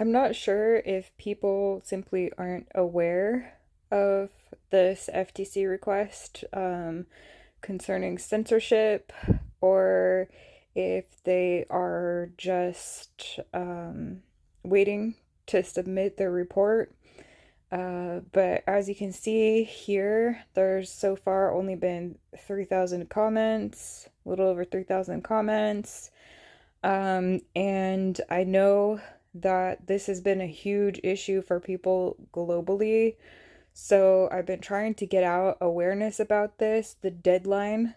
I'm not sure if people simply aren't aware of this FTC request concerning censorship, or if they are just waiting to submit their report. But as you can see here, there's so far only been 3,000 comments, a little over 3,000 comments. And I know that this has been a huge issue for people globally. So I've been trying to get out awareness about this. The deadline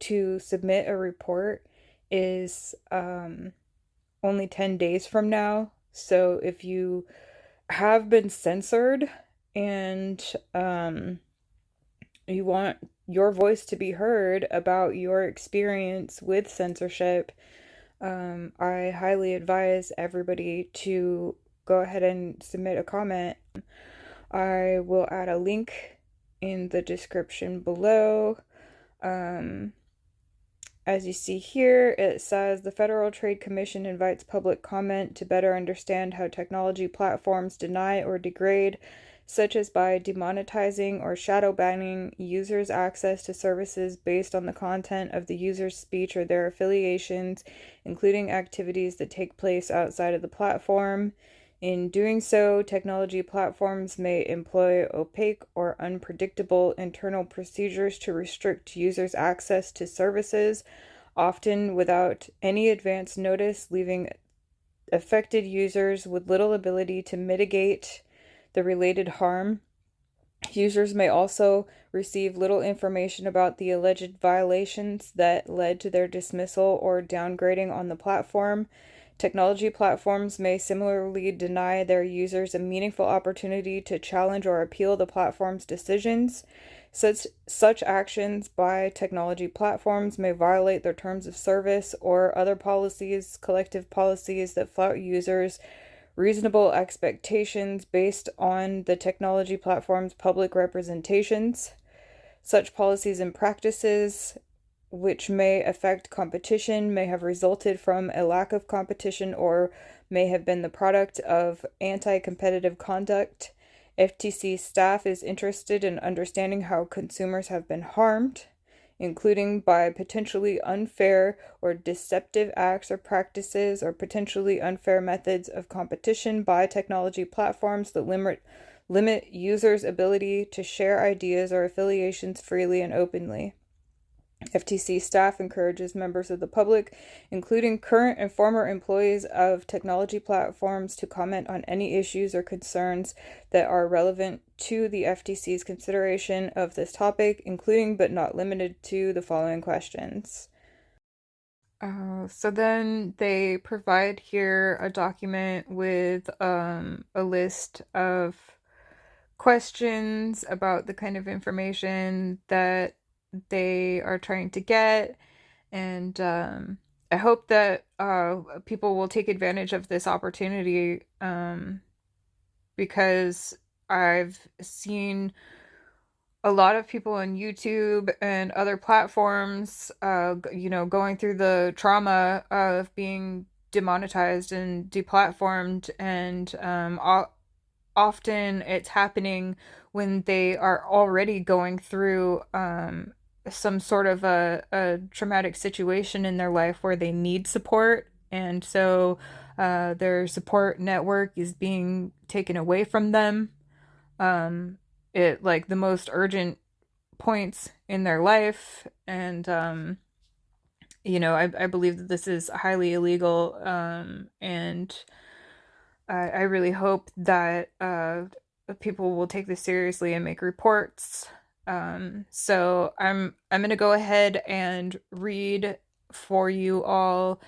to submit a report is only 10 days from now. So if you have been censored and you want your voice to be heard about your experience with censorship, I highly advise everybody to go ahead and submit a comment. I will add a link in the description below. Um, as you see here, it says the Federal Trade Commission invites public comment to better understand how technology platforms deny or degrade, such as by demonetizing or shadow banning users' access to services based on the content of the user's speech or their affiliations, including activities that take place outside of the platform. In doing so, technology platforms may employ opaque or unpredictable internal procedures to restrict users' access to services, often without any advance notice, leaving affected users with little ability to mitigate the related harm. Users may also receive little information about the alleged violations that led to their dismissal or downgrading on the platform. Technology platforms may similarly deny their users a meaningful opportunity to challenge or appeal the platform's decisions. Such actions by technology platforms may violate their terms of service or other policies, collective policies that flout users' reasonable expectations based on the technology platform's public representations. Such policies and practices, which may affect competition, may have resulted from a lack of competition or may have been the product of anti-competitive conduct. FTC staff is interested in understanding how consumers have been harmed, including by potentially unfair or deceptive acts or practices or potentially unfair methods of competition by technology platforms that limit users' ability to share ideas or affiliations freely and openly. FTC staff encourages members of the public, including current and former employees of technology platforms, to comment on any issues or concerns that are relevant to the FTC's consideration of this topic, including but not limited to the following questions. So then they provide here a document with a list of questions about the kind of information that they are trying to get. And I hope that people will take advantage of this opportunity because I've seen a lot of people on YouTube and other platforms, going through the trauma of being demonetized and deplatformed, and often it's happening when they are already going through some sort of a traumatic situation in their life where they need support. And so their support network is being taken away from them. It like the most urgent points in their life. And I believe that this is highly illegal. And I really hope that people will take this seriously and make reports. So I'm gonna go ahead and read for you all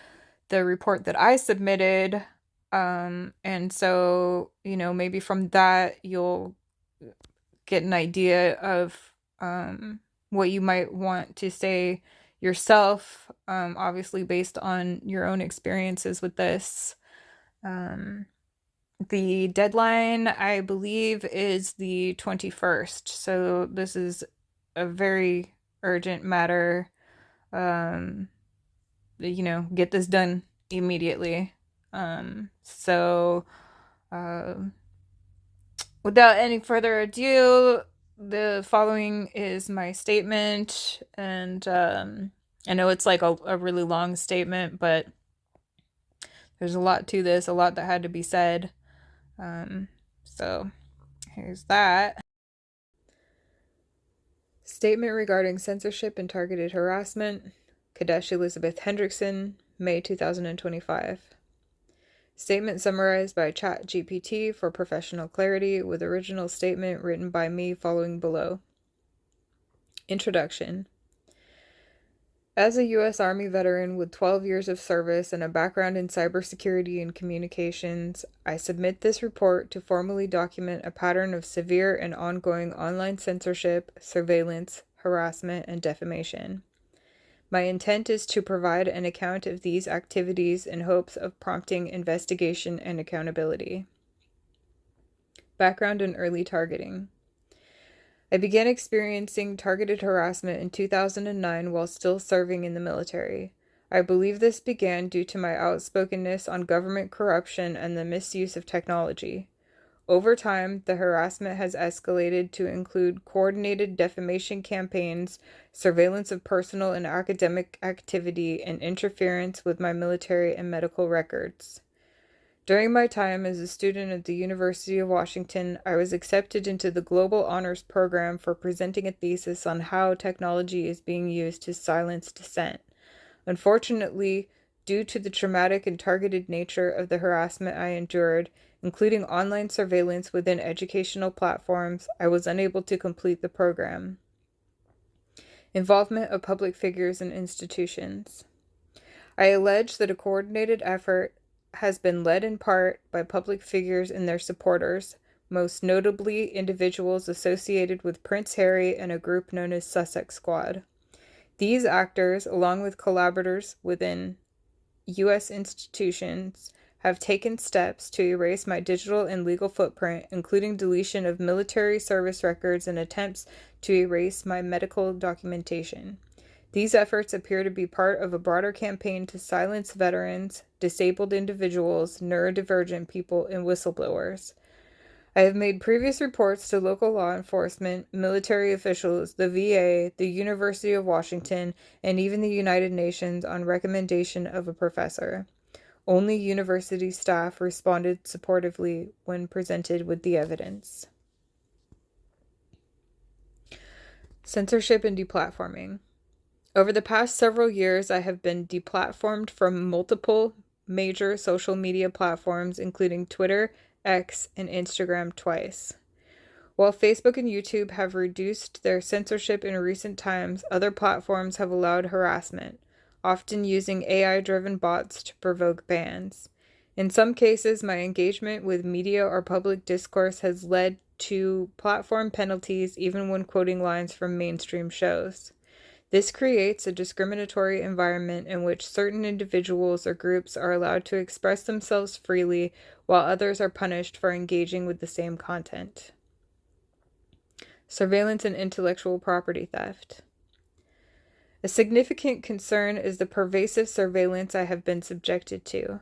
the report that I submitted. And so, maybe from that you'll get an idea of what you might want to say yourself, obviously based on your own experiences with this. Um, the deadline, I believe, is the 21st. So this is a very urgent matter. Um, get this done immediately. So Without any further ado, the following is my statement, and I know it's like a really long statement, but there's a lot to this, a lot that had to be said. So here's that. Statement regarding censorship and targeted harassment. Kadesh Elizabeth Hendrickson, May 2025. Statement summarized by ChatGPT for professional clarity, with original statement written by me following below. Introduction. As a U.S. Army veteran with 12 years of service and a background in cybersecurity and communications, I submit this report to formally document a pattern of severe and ongoing online censorship, surveillance, harassment, and defamation. My intent is to provide an account of these activities in hopes of prompting investigation and accountability. Background and early targeting. I began experiencing targeted harassment in 2009 while still serving in the military. I believe this began due to my outspokenness on government corruption and the misuse of technology. Over time, the harassment has escalated to include coordinated defamation campaigns, surveillance of personal and academic activity, and interference with my military and medical records. During my time as a student at the University of Washington, I was accepted into the Global Honors Program for presenting a thesis on how technology is being used to silence dissent. Unfortunately, due to the traumatic and targeted nature of the harassment I endured, including online surveillance within educational platforms, I was unable to complete the program. Involvement of public figures and institutions. I allege that a coordinated effort has been led in part by public figures and their supporters, most notably individuals associated with Prince Harry and a group known as Sussex Squad. These actors, along with collaborators within U.S. institutions, have taken steps to erase my digital and legal footprint, including deletion of military service records and attempts to erase my medical documentation. These efforts appear to be part of a broader campaign to silence veterans, disabled individuals, neurodivergent people, and whistleblowers. I have made previous reports to local law enforcement, military officials, the VA, the University of Washington, and even the United Nations on recommendation of a professor. Only university staff responded supportively when presented with the evidence. Censorship and deplatforming. Over the past several years, I have been deplatformed from multiple major social media platforms, including Twitter, X, and Instagram twice. While Facebook and YouTube have reduced their censorship in recent times, other platforms have allowed harassment, often using AI-driven bots to provoke bans. In some cases, my engagement with media or public discourse has led to platform penalties even when quoting lines from mainstream shows. This creates a discriminatory environment in which certain individuals or groups are allowed to express themselves freely, while others are punished for engaging with the same content. Surveillance and intellectual property theft. A significant concern is the pervasive surveillance I have been subjected to.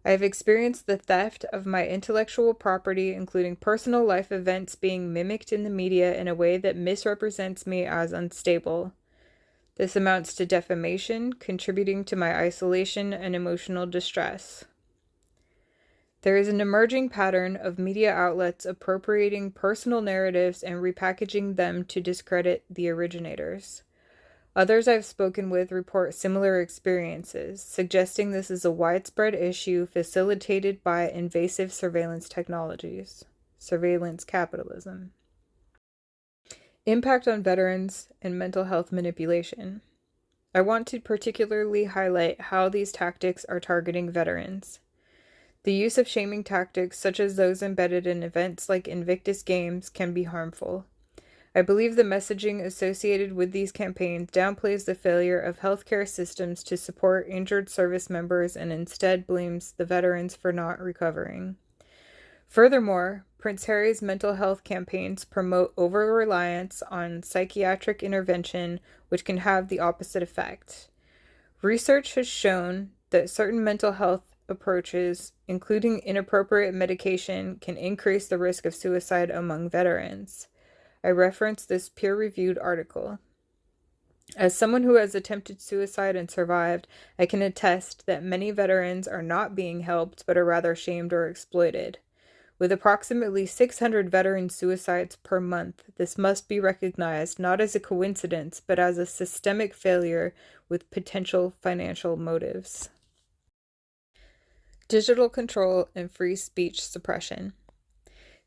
I have experienced the theft of my intellectual property, including personal life events being mimicked in the media in a way that misrepresents me as unstable. This amounts to defamation, contributing to my isolation and emotional distress. There is an emerging pattern of media outlets appropriating personal narratives and repackaging them to discredit the originators. Others I've spoken with report similar experiences, suggesting this is a widespread issue facilitated by invasive surveillance technologies, surveillance capitalism. Impact on veterans and mental health manipulation. I want to particularly highlight how these tactics are targeting veterans. The use of shaming tactics, such as those embedded in events like Invictus Games, can be harmful. I believe the messaging associated with these campaigns downplays the failure of healthcare systems to support injured service members and instead blames the veterans for not recovering. Furthermore, Prince Harry's mental health campaigns promote over-reliance on psychiatric intervention, which can have the opposite effect. Research has shown that certain mental health approaches, including inappropriate medication, can increase the risk of suicide among veterans. I reference this peer-reviewed article. As someone who has attempted suicide and survived, I can attest that many veterans are not being helped but are rather shamed or exploited. With approximately 600 veteran suicides per month, this must be recognized not as a coincidence but as a systemic failure with potential financial motives. Digital control and free speech suppression.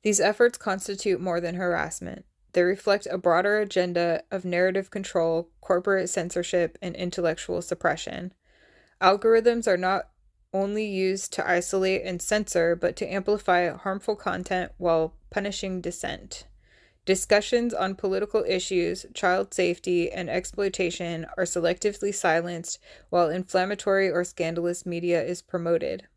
These efforts constitute more than harassment. They reflect a broader agenda of narrative control, corporate censorship, and intellectual suppression. Algorithms are not only used to isolate and censor, but to amplify harmful content while punishing dissent. Discussions on political issues, child safety, and exploitation are selectively silenced, while inflammatory or scandalous media is promoted.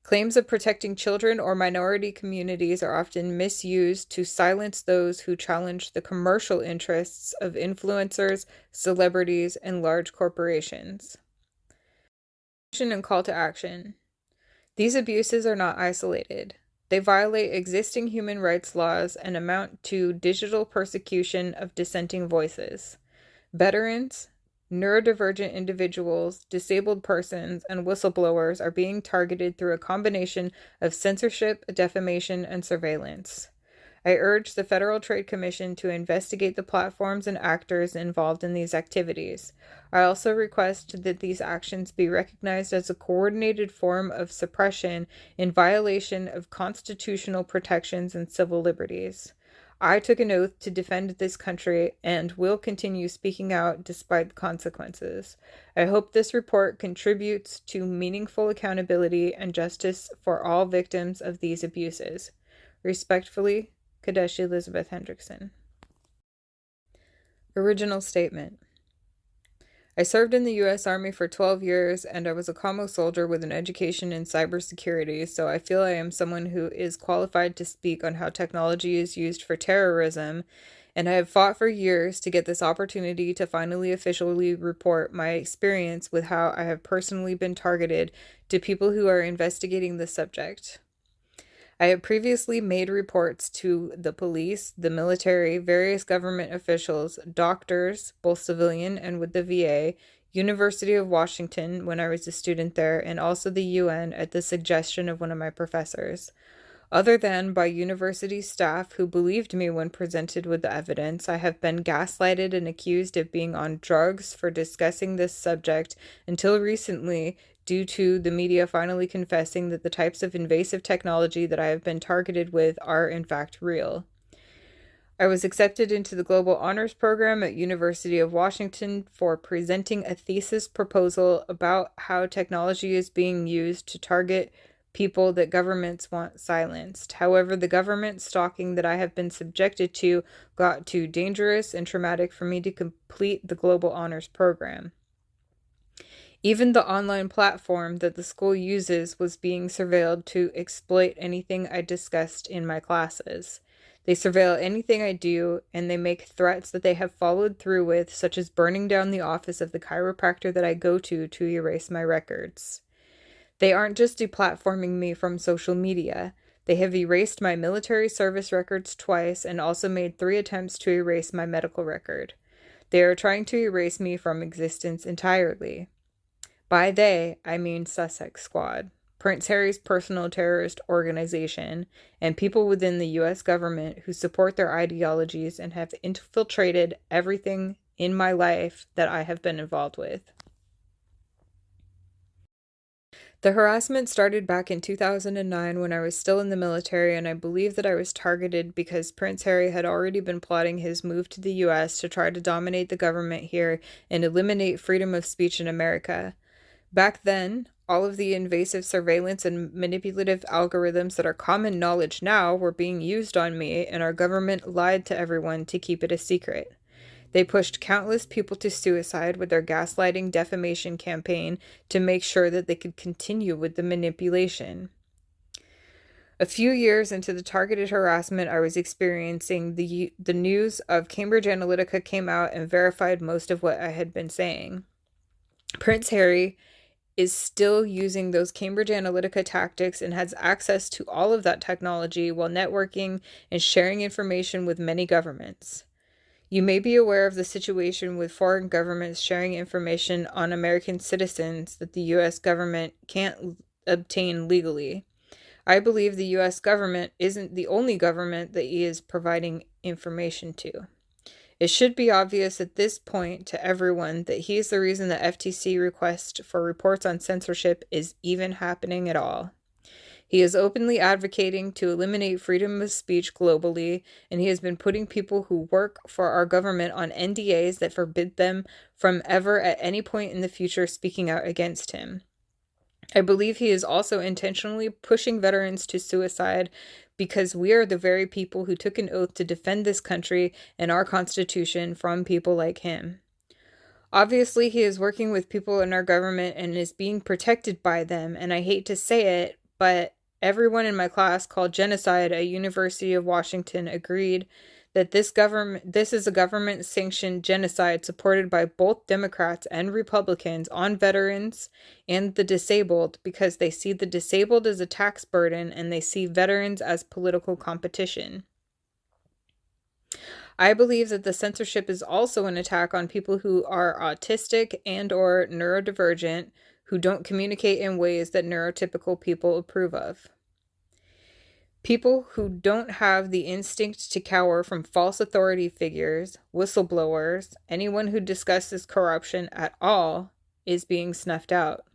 Claims of protecting children or minority communities are often misused to silence those who challenge the commercial interests of influencers, celebrities, and large corporations. And call to action. These abuses are not isolated. They violate existing human rights laws and amount to digital persecution of dissenting voices. Veterans, neurodivergent individuals, disabled persons, and whistleblowers are being targeted through a combination of censorship, defamation, and surveillance. I urge the Federal Trade Commission to investigate the platforms and actors involved in these activities. I also request that these actions be recognized as a coordinated form of suppression in violation of constitutional protections and civil liberties. I took an oath to defend this country and will continue speaking out despite the consequences. I hope this report contributes to meaningful accountability and justice for all victims of these abuses. Respectfully, Kadeshi Elizabeth Hendrickson. Original statement. I served in the U.S. Army for 12 years, and I was a commo soldier with an education in cybersecurity, so I feel I am someone who is qualified to speak on how technology is used for terrorism, and I have fought for years to get this opportunity to finally officially report my experience with how I have personally been targeted to people who are investigating the subject. I have previously made reports to the police, the military, various government officials, doctors, both civilian and with the VA, University of Washington when I was a student there, and also the UN at the suggestion of one of my professors. Other than by university staff who believed me when presented with the evidence, I have been gaslighted and accused of being on drugs for discussing this subject until recently, due to the media finally confessing that the types of invasive technology that I have been targeted with are in fact real. I was accepted into the Global Honors Program at University of Washington for presenting a thesis proposal about how technology is being used to target people that governments want silenced. However, the government stalking that I have been subjected to got too dangerous and traumatic for me to complete the Global Honors Program. Even the online platform that the school uses was being surveilled to exploit anything I discussed in my classes. They surveil anything I do, and they make threats that they have followed through with, such as burning down the office of the chiropractor that I go to erase my records. They aren't just deplatforming me from social media. They have erased my military service records twice and also made 3 attempts to erase my medical record. They are trying to erase me from existence entirely. By they, I mean Sussex Squad, Prince Harry's personal terrorist organization, and people within the U.S. government who support their ideologies and have infiltrated everything in my life that I have been involved with. The harassment started back in 2009 when I was still in the military, and I believe that I was targeted because Prince Harry had already been plotting his move to the U.S. to try to dominate the government here and eliminate freedom of speech in America. Back then, all of the invasive surveillance and manipulative algorithms that are common knowledge now were being used on me, and our government lied to everyone to keep it a secret. They pushed countless people to suicide with their gaslighting defamation campaign to make sure that they could continue with the manipulation. A few years into the targeted harassment I was experiencing, the news of Cambridge Analytica came out and verified most of what I had been saying. Prince Harry is still using those Cambridge Analytica tactics and has access to all of that technology while networking and sharing information with many governments. You may be aware of the situation with foreign governments sharing information on American citizens that the US government can't obtain legally. I believe the US government isn't the only government that he is providing information to. It should be obvious at this point to everyone that he is the reason the FTC request for reports on censorship is even happening at all. He is openly advocating to eliminate freedom of speech globally, and he has been putting people who work for our government on NDAs that forbid them from ever at any point in the future speaking out against him. I believe he is also intentionally pushing veterans to suicide because we are the very people who took an oath to defend this country and our Constitution from people like him. Obviously, he is working with people in our government and is being protected by them, and I hate to say it, but everyone in my class called genocide at University of Washington agreed that this is a government-sanctioned genocide supported by both Democrats and Republicans on veterans and the disabled because they see the disabled as a tax burden and they see veterans as political competition. I believe that the censorship is also an attack on people who are autistic and or neurodivergent who don't communicate in ways that neurotypical people approve of. People who don't have the instinct to cower from false authority figures, whistleblowers, anyone who discusses corruption at all is being snuffed out.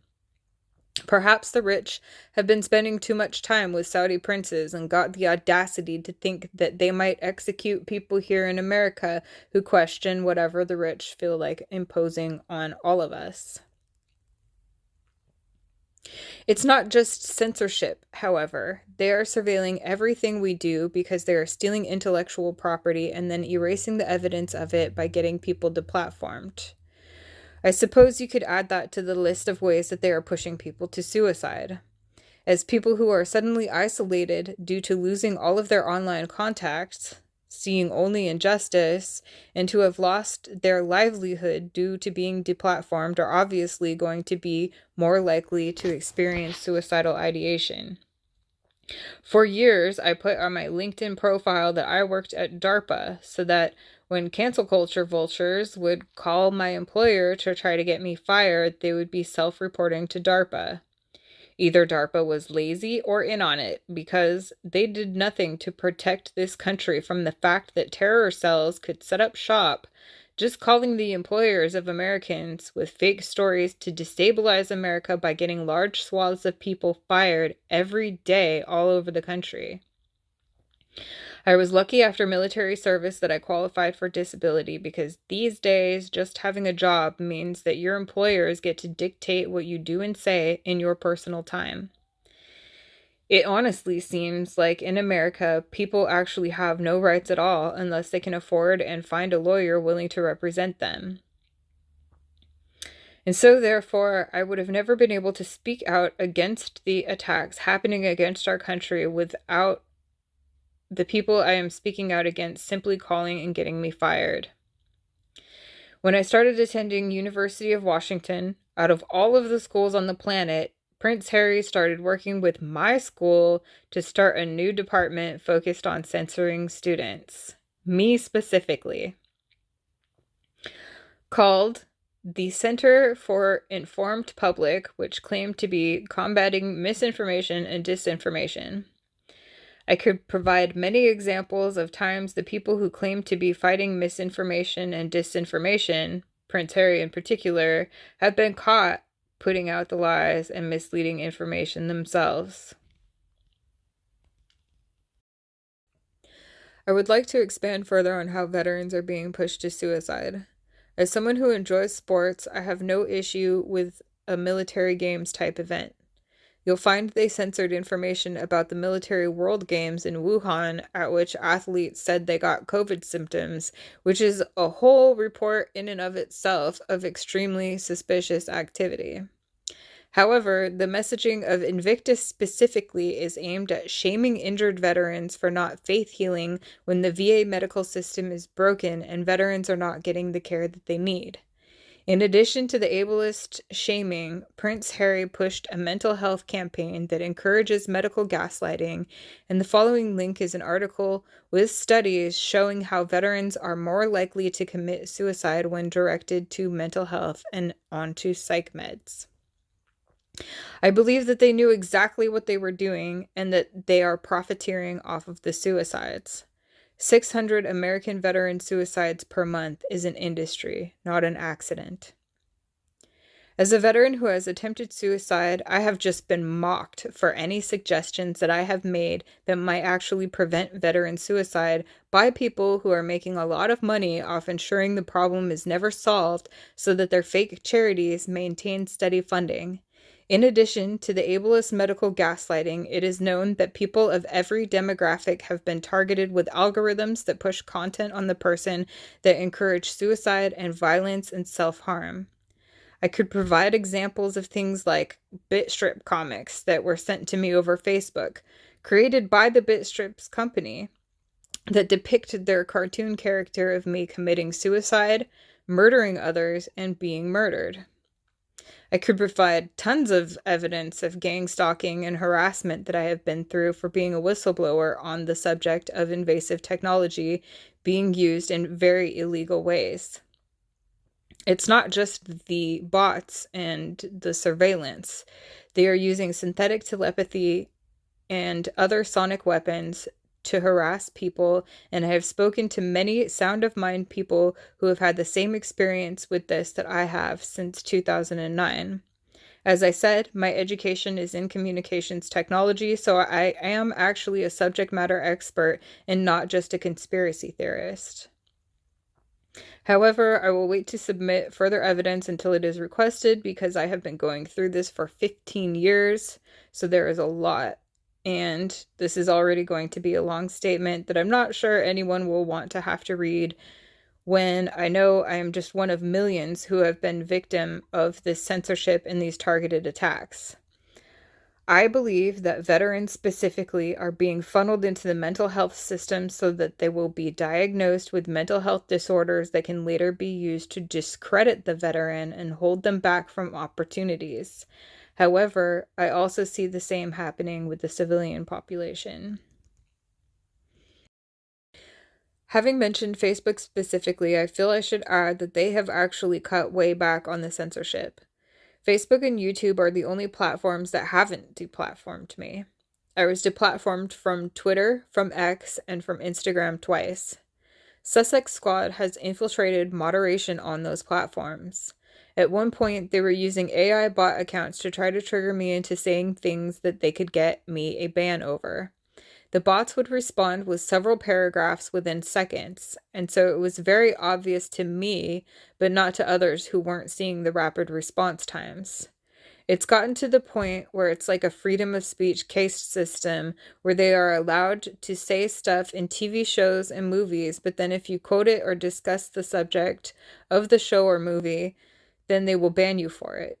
Perhaps the rich have been spending too much time with Saudi princes and got the audacity to think that they might execute people here in America who question whatever the rich feel like imposing on all of us. It's not just censorship, however. They are surveilling everything we do because they are stealing intellectual property and then erasing the evidence of it by getting people deplatformed. I suppose you could add that to the list of ways that they are pushing people to suicide. As people who are suddenly isolated due to losing all of their online contacts, seeing only injustice, and to have lost their livelihood due to being deplatformed are obviously going to be more likely to experience suicidal ideation. For years, I put on my LinkedIn profile that I worked at DARPA so that when cancel culture vultures would call my employer to try to get me fired, they would be self-reporting to DARPA. Either DARPA was lazy or in on it because they did nothing to protect this country from the fact that terror cells could set up shop, just calling the employers of Americans with fake stories to destabilize America by getting large swaths of people fired every day all over the country. I was lucky after military service that I qualified for disability because these days, just having a job means that your employers get to dictate what you do and say in your personal time. It honestly seems like in America, people actually have no rights at all unless they can afford and find a lawyer willing to represent them. And so, therefore, I would have never been able to speak out against the attacks happening against our country without the people I am speaking out against simply calling and getting me fired. When I started attending University of Washington, out of all of the schools on the planet, Prince Harry started working with my school to start a new department focused on censoring students. Me specifically. Called the Center for Informed Public, which claimed to be combating misinformation and disinformation. I could provide many examples of times the people who claim to be fighting misinformation and disinformation, Prince Harry in particular, have been caught putting out the lies and misleading information themselves. I would like to expand further on how veterans are being pushed to suicide. As someone who enjoys sports, I have no issue with a military games type event. You'll find they censored information about the military world games in Wuhan at which athletes said they got COVID symptoms, which is a whole report in and of itself of extremely suspicious activity. However, the messaging of Invictus specifically is aimed at shaming injured veterans for not faith healing when the VA medical system is broken and veterans are not getting the care that they need. In addition to the ableist shaming, Prince Harry pushed a mental health campaign that encourages medical gaslighting, and the following link is an article with studies showing how veterans are more likely to commit suicide when directed to mental health and onto psych meds. I believe that they knew exactly what they were doing and that they are profiteering off of the suicides. 600 American veteran suicides per month is an industry, not an accident. As a veteran who has attempted suicide, I have just been mocked for any suggestions that I have made that might actually prevent veteran suicide by people who are making a lot of money off ensuring the problem is never solved so that their fake charities maintain steady funding. In addition to the ableist medical gaslighting, it is known that people of every demographic have been targeted with algorithms that push content on the person that encourage suicide and violence and self-harm. I could provide examples of things like Bitstrip comics that were sent to me over Facebook, created by the Bitstrips company, that depicted their cartoon character of me committing suicide, murdering others, and being murdered. I could provide tons of evidence of gang stalking and harassment that I have been through for being a whistleblower on the subject of invasive technology being used in very illegal ways. It's not just the bots and the surveillance. They are using synthetic telepathy and other sonic weapons to harass people, and I have spoken to many sound of mind people who have had the same experience with this that I have since 2009. As I said, my education is in communications technology, so I am actually a subject matter expert and not just a conspiracy theorist. However, I will wait to submit further evidence until it is requested because I have been going through this for 15 years, so there is a lot. And this is already going to be a long statement that I'm not sure anyone will want to have to read when I know I am just one of millions who have been victim of this censorship and these targeted attacks. I believe that veterans specifically are being funneled into the mental health system so that they will be diagnosed with mental health disorders that can later be used to discredit the veteran and hold them back from opportunities. However, I also see the same happening with the civilian population. Having mentioned Facebook specifically, I feel I should add that they have actually cut way back on the censorship. Facebook and YouTube are the only platforms that haven't deplatformed me. I was deplatformed from Twitter, from X, and from Instagram twice. Sussex Squad has infiltrated moderation on those platforms. At one point, they were using AI bot accounts to try to trigger me into saying things that they could get me a ban over. The bots would respond with several paragraphs within seconds, and so it was very obvious to me, but not to others who weren't seeing the rapid response times. It's gotten to the point where it's like a freedom of speech case system where they are allowed to say stuff in TV shows and movies, but then if you quote it or discuss the subject of the show or movie, then they will ban you for it.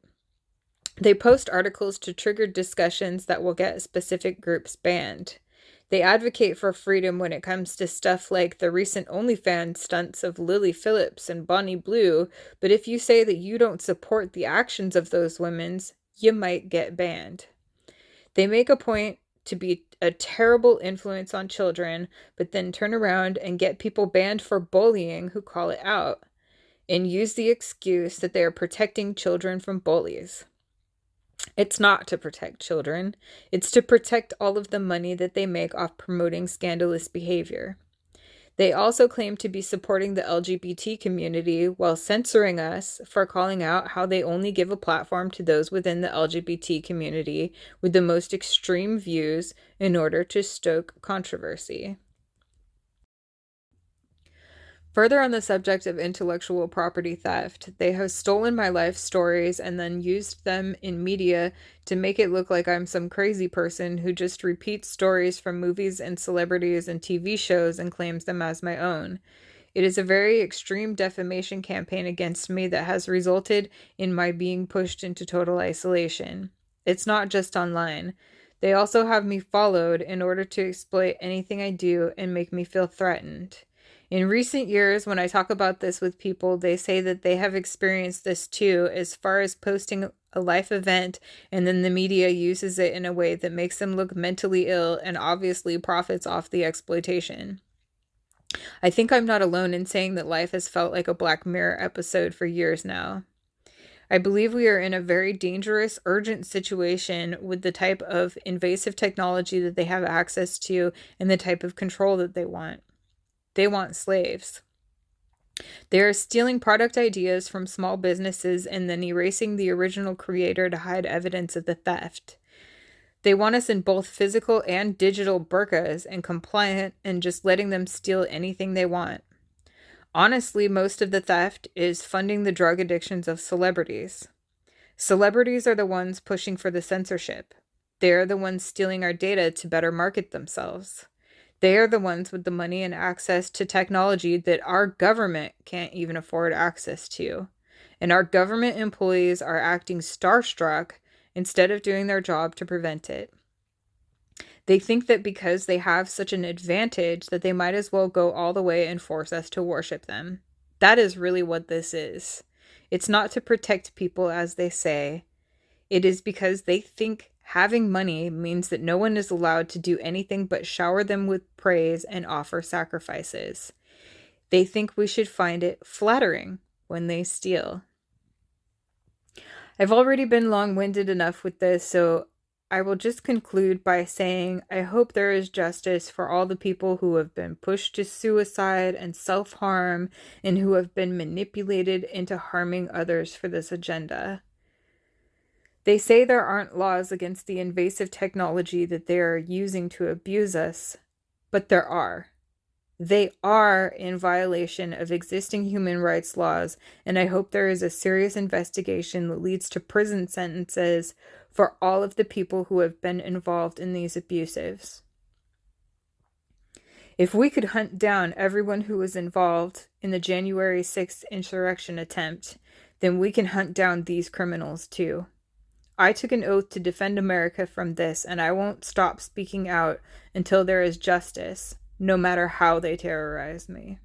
They post articles to trigger discussions that will get specific groups banned. They advocate for freedom when it comes to stuff like the recent OnlyFans stunts of Lily Phillips and Bonnie Blue, but if you say that you don't support the actions of those women, you might get banned. They make a point to be a terrible influence on children, but then turn around and get people banned for bullying who call it out, and use the excuse that they are protecting children from bullies. It's not to protect children. It's to protect all of the money that they make off promoting scandalous behavior. They also claim to be supporting the LGBT community while censoring us for calling out how they only give a platform to those within the LGBT community with the most extreme views in order to stoke controversy. Further on the subject of intellectual property theft, they have stolen my life stories and then used them in media to make it look like I'm some crazy person who just repeats stories from movies and celebrities and TV shows and claims them as my own. It is a very extreme defamation campaign against me that has resulted in my being pushed into total isolation. It's not just online. They also have me followed in order to exploit anything I do and make me feel threatened. In recent years, when I talk about this with people, they say that they have experienced this too, as far as posting a life event, and then the media uses it in a way that makes them look mentally ill and obviously profits off the exploitation. I think I'm not alone in saying that life has felt like a Black Mirror episode for years now. I believe we are in a very dangerous, urgent situation with the type of invasive technology that they have access to and the type of control that they want. They want slaves. They are stealing product ideas from small businesses and then erasing the original creator to hide evidence of the theft. They want us in both physical and digital burqas and compliant and just letting them steal anything they want. Honestly, most of the theft is funding the drug addictions of celebrities. Celebrities are the ones pushing for the censorship. They are the ones stealing our data to better market themselves. They are the ones with the money and access to technology that our government can't even afford access to. And our government employees are acting starstruck instead of doing their job to prevent it. They think that because they have such an advantage that they might as well go all the way and force us to worship them. That is really what this is. It's not to protect people, as they say. It is because they think having money means that no one is allowed to do anything but shower them with praise and offer sacrifices. They think we should find it flattering when they steal. I've already been long-winded enough with this, so I will just conclude by saying I hope there is justice for all the people who have been pushed to suicide and self-harm and who have been manipulated into harming others for this agenda. They say there aren't laws against the invasive technology that they are using to abuse us, but there are. They are in violation of existing human rights laws, and I hope there is a serious investigation that leads to prison sentences for all of the people who have been involved in these abuses. If we could hunt down everyone who was involved in the January 6th insurrection attempt, then we can hunt down these criminals too. I took an oath to defend America from this, and I won't stop speaking out until there is justice, no matter how they terrorize me.